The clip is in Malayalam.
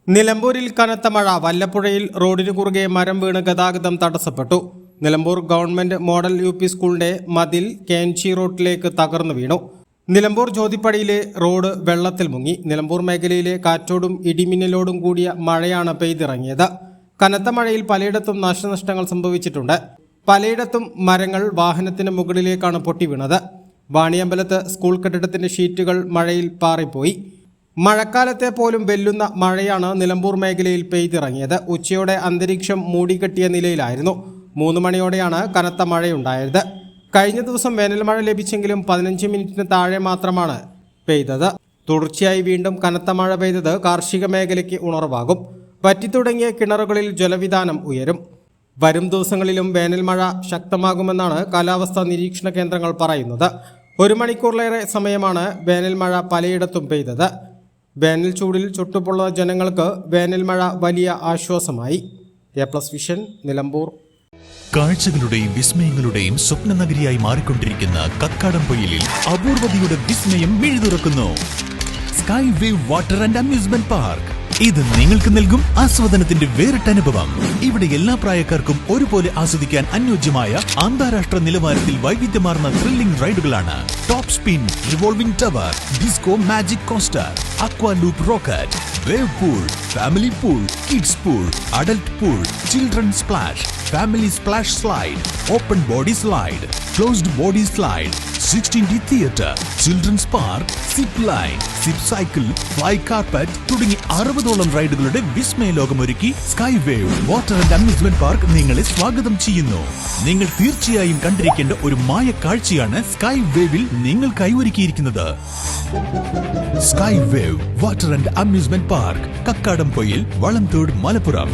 നിലമ്പൂരിൽ കനത്ത മഴ. വല്ലപ്പുഴയിൽ റോഡിന് കുറുകെ മരം വീണ് ഗതാഗതം തടസ്സപ്പെട്ടു. Nilambur government model U P സ്കൂളിന്റെ മതിൽ കേൻചി റോഡിലേക്ക് തകർന്നു വീണു. നിലമ്പൂർ ജ്യോതിപ്പടിയിലെ റോഡ് വെള്ളത്തിൽ മുങ്ങി. നിലമ്പൂർ മേഖലയിലെ കാറ്റോടും ഇടിമിന്നലോടും കൂടിയ മഴയാണ് പെയ്തിറങ്ങിയത്. കനത്ത മഴയിൽ പലയിടത്തും നാശനഷ്ടങ്ങൾ സംഭവിച്ചിട്ടുണ്ട്. പലയിടത്തും മരങ്ങൾ വാഹനത്തിന് മുകളിലേക്കാണ് പൊട്ടി വീണത്. വാണിയമ്പലത്ത് സ്കൂൾ കെട്ടിടത്തിന്റെ ഷീറ്റുകൾ മഴയിൽ പാറിപ്പോയി. മഴക്കാലത്തെ പോലും വെല്ലുന്ന മഴയാണ് നിലമ്പൂർ മേഖലയിൽ പെയ്തിറങ്ങിയത്. ഉച്ചയോടെ അന്തരീക്ഷം മൂടിക്കെട്ടിയ നിലയിലായിരുന്നു. 3 മണിയോടെയാണ് കനത്ത മഴയുണ്ടായത്. കഴിഞ്ഞ ദിവസം വേനൽ മഴ ലഭിച്ചെങ്കിലും 15 മിനിറ്റിന് താഴെ മാത്രമാണ് പെയ്തത്. തുടർച്ചയായി വീണ്ടും കനത്ത മഴ പെയ്തത് കാർഷിക മേഖലയ്ക്ക് ഉണർവാകും. വറ്റിത്തുടങ്ങിയ കിണറുകളിൽ ജലവിധാനം ഉയരും. വരും ദിവസങ്ങളിലും വേനൽ മഴ ശക്തമാകുമെന്നാണ് കാലാവസ്ഥാ നിരീക്ഷണ കേന്ദ്രങ്ങൾ പറയുന്നത്. 1 മണിക്കൂറിലേറെ സമയമാണ് വേനൽ മഴ പലയിടത്തും പെയ്തത്. വേനൽ ചൂടിൽ ചുട്ടുപൊള്ളുന്ന ജനങ്ങൾക്ക് വേനൽ മഴ വലിയ ആശ്വാസമായി. A plus vision, Nilambur. കാഴ്ചകളുടെയും വിസ്മയങ്ങളുടെയും സ്വപ്ന നഗരിയായി മാറിക്കൊണ്ടിരിക്കുന്ന കക്കാടംപൊയിലിൽ അപൂർവതയുടെ വിസ്മയം മിഴിതുറക്കുന്നു. Sky Wave water and amusement park. ഇത് നിങ്ങൾക്ക് നൽകും ആസ്വാദനത്തിന്റെ വേറിട്ട അനുഭവം. ഇവിടെ എല്ലാ പ്രായക്കാർക്കും ഒരുപോലെ ആസ്വദിക്കാൻ അനുയോജ്യമായ അന്താരാഷ്ട്ര നിലവാരത്തിൽ വൈവിധ്യമാർന്ന ത്രില്ലിംഗ് റൈഡുകളാണ്. Top spin, revolving tower, disco magic coaster, aqua loop rocket, wave pool, family pool, kids pool, adult pool, children splash, family splash slide, open body slide, closed body slide, 16D theatre, children's park, zip line, zip cycle, fly carpet തുടങ്ങി 60ഓളം റൈഡുകളുടെ വിസ്മയ ലോകമൊരുക്കി Sky Wave water and amusement park നിങ്ങളെ സ്വാഗതം ചെയ്യുന്നു. നിങ്ങൾ തീർച്ചയായും കണ്ടിരിക്കേണ്ട ഒരു മായ കാഴ്ചയാണ് സ്കൈ വേവിൽ നിങ്ങൾക്കായി ഒരുക്കിയിരിക്കുന്നത്. Sky Wave water and amusement park, Kakkadampoyil, Valamthode, Malappuram.